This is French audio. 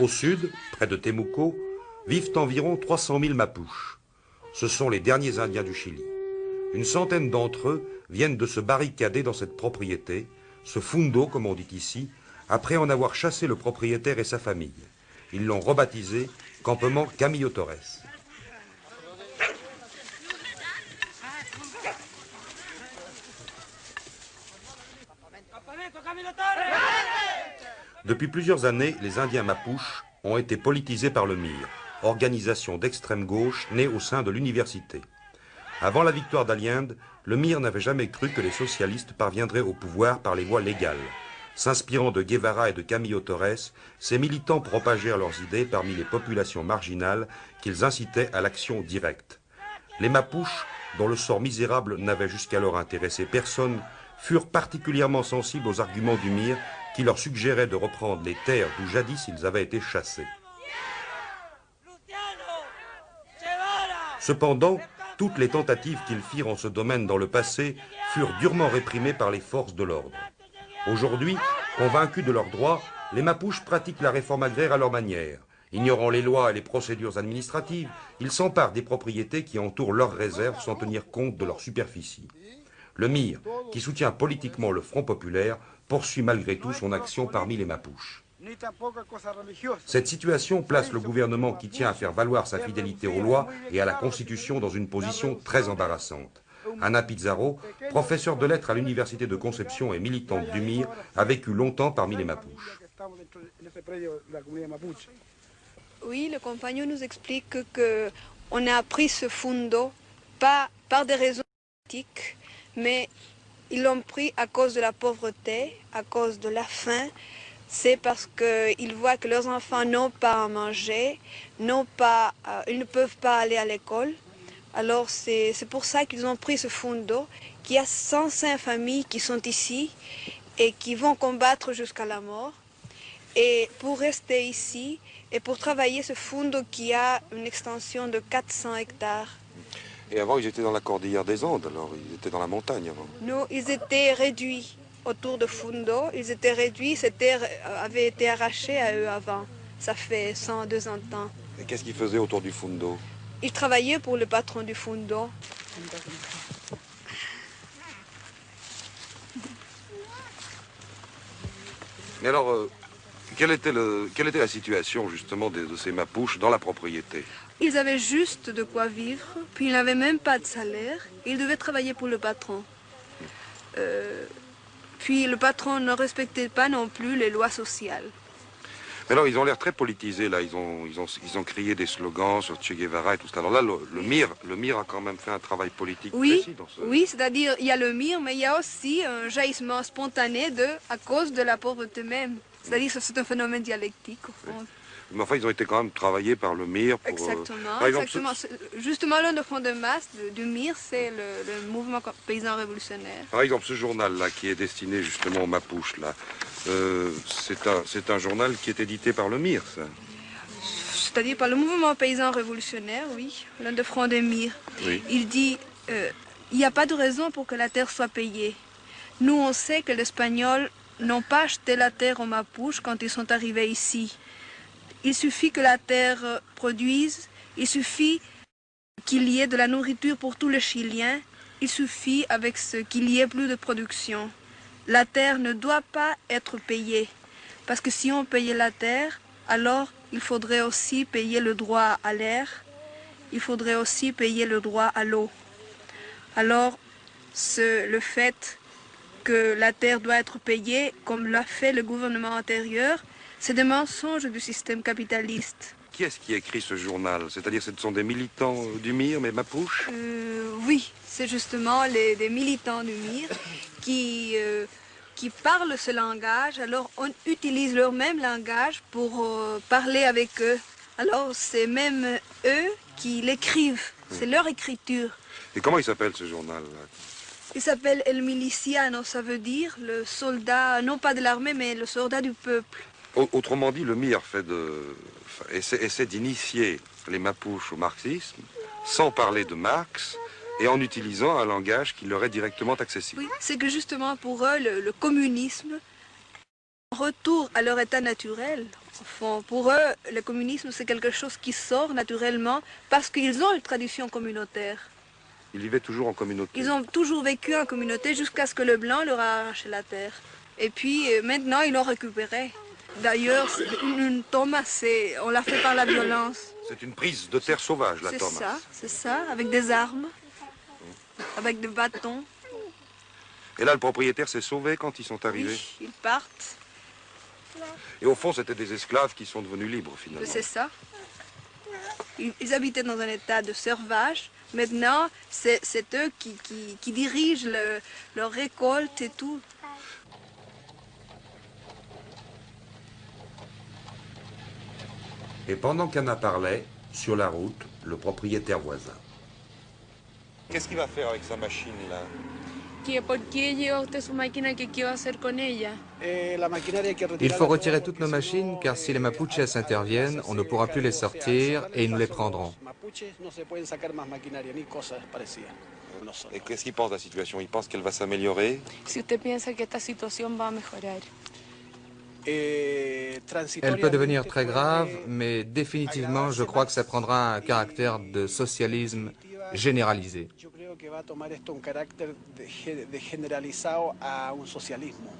Au sud, près de Temuco, vivent environ 300 000 Mapuches. Ce sont les derniers Indiens du Chili. Une centaine d'entre eux viennent de se barricader dans cette propriété, ce fundo comme on dit ici, après en avoir chassé le propriétaire et sa famille. Ils l'ont rebaptisé Campement Camillo Torres. Depuis plusieurs années, les Indiens Mapuches ont été politisés par le MIR, organisation d'extrême gauche née au sein de l'université. Avant la victoire d'Allende, le MIR n'avait jamais cru que les socialistes parviendraient au pouvoir par les voies légales. S'inspirant de Guevara et de Camillo Torres, ces militants propagèrent leurs idées parmi les populations marginales qu'ils incitaient à l'action directe. Les Mapuches, dont le sort misérable n'avait jusqu'alors intéressé personne, furent particulièrement sensibles aux arguments du MIR qui leur suggérait de reprendre les terres d'où jadis ils avaient été chassés. Cependant, toutes les tentatives qu'ils firent en ce domaine dans le passé furent durement réprimées par les forces de l'ordre. Aujourd'hui, convaincus de leurs droits, les Mapuches pratiquent la réforme agraire à leur manière. Ignorant les lois et les procédures administratives, ils s'emparent des propriétés qui entourent leurs réserves sans tenir compte de leur superficie. Le MIR, qui soutient politiquement le Front populaire, poursuit malgré tout son action parmi les Mapuches. Cette situation place le gouvernement qui tient à faire valoir sa fidélité aux lois et à la Constitution dans une position très embarrassante. Ana Pizarro, professeure de lettres à l'université de Concepción et militante du MIR, a vécu longtemps parmi les Mapuches. Oui, le compagnon nous explique qu'on a pris ce fundo pas par des raisons politiques, mais ils l'ont pris à cause de la pauvreté, à cause de la faim. C'est parce qu'ils voient que leurs enfants n'ont pas à manger, ils ne peuvent pas aller à l'école. Alors c'est pour ça qu'ils ont pris ce fundo, qu'il y a 105 familles qui sont ici et qui vont combattre jusqu'à la mort. Et pour rester ici et pour travailler ce fundo qui a une extension de 400 hectares. Et avant, ils étaient dans la cordillère des Andes, alors ils étaient dans la montagne avant. Non, ils étaient réduits autour de Fundo. Ils étaient réduits, ces terres avaient été arrachées à eux avant. Ça fait 100, 200 ans. Et qu'est-ce qu'ils faisaient autour du Fundo? Ils travaillaient pour le patron du Fundo. Mais alors, quelle était la situation justement de ces Mapuches dans la propriété? Ils avaient juste de quoi vivre, puis ils n'avaient même pas de salaire. Ils devaient travailler pour le patron. Puis le patron ne respectait pas non plus les lois sociales. Mais alors, ils ont l'air très politisés, là. Ils ont crié des slogans sur Che Guevara et tout ça. Alors là, le MIR a quand même fait un travail politique précis dans ce... Oui, c'est-à-dire, il y a le MIR, mais il y a aussi un jaillissement spontané à cause de la pauvreté même. C'est-à-dire que c'est un phénomène dialectique, au fond. Oui. Mais enfin, ils ont été quand même travaillés par le MIR pour... Exactement, par exemple, exactement. Justement, l'un des fonds de masse du MIR, c'est le mouvement paysan révolutionnaire. Par exemple, ce journal-là, qui est destiné justement aux Mapuches, là, c'est un journal qui est édité par le MIR, ça. C'est-à-dire par le mouvement paysan révolutionnaire, oui, l'un des fronts des MIR. Oui. Il dit, il n'y a pas de raison pour que la terre soit payée. Nous, on sait que les Espagnols n'ont pas acheté la terre aux Mapuches quand ils sont arrivés ici. Il suffit que la terre produise, il suffit qu'il y ait de la nourriture pour tous les Chiliens, il suffit avec ce qu'il y ait plus de production. La terre ne doit pas être payée, parce que si on payait la terre, alors il faudrait aussi payer le droit à l'air, il faudrait aussi payer le droit à l'eau. Alors, le fait que la terre doit être payée, comme l'a fait le gouvernement antérieur, c'est des mensonges du système capitaliste. Qui est-ce qui écrit ce journal? C'est-à-dire ce sont des militants du MIR, mais Mapuches? Oui, c'est justement des militants du MIR qui parlent ce langage. Alors on utilise leur même langage pour parler avec eux. Alors c'est même eux qui l'écrivent, c'est leur écriture. Et comment il s'appelle ce journal-là? Il s'appelle El Miliciano, ça veut dire le soldat, non pas de l'armée, mais le soldat du peuple. Autrement dit, le MIR essaie d'initier les Mapuches au marxisme, sans parler de Marx, et en utilisant un langage qui leur est directement accessible. Oui, c'est que justement pour eux, le communisme, en retour à leur état naturel, Enfin, pour eux, le communisme, c'est quelque chose qui sort naturellement parce qu'ils ont une tradition communautaire. Ils vivaient toujours en communauté. Ils ont toujours vécu en communauté jusqu'à ce que le blanc leur a arraché la terre. Et puis maintenant, ils l'ont récupérée. D'ailleurs, une Thomas, on l'a fait par la violence. C'est une prise de terre sauvage, la Thomas. C'est ça, avec des armes, avec des bâtons. Et là, le propriétaire s'est sauvé quand ils sont arrivés. Oui, ils partent. Et au fond, c'était des esclaves qui sont devenus libres, finalement. C'est ça. Ils habitaient dans un état de servage. Maintenant, c'est eux qui dirigent leur récolte et tout. Et pendant qu'Anna parlait, sur la route, le propriétaire voisin. Qu'est-ce qu'il va faire avec sa machine, là? ¿Por qué lleva usted su máquina? ¿Qué va a hacer con ella? Il faut retirer toutes nos machines, car si les Mapuches interviennent, on ne pourra plus les sortir et ils nous les prendront. Et qu'est-ce qu'il pense de la situation? Il pense qu'elle va s'améliorer? Si usted piensa que esta situación va a mejorar. Elle peut devenir très grave, mais définitivement, je crois que ça prendra un caractère de socialisme généralisé. Yo creo que va a tomar esto un carácter de generalizado a un socialismo.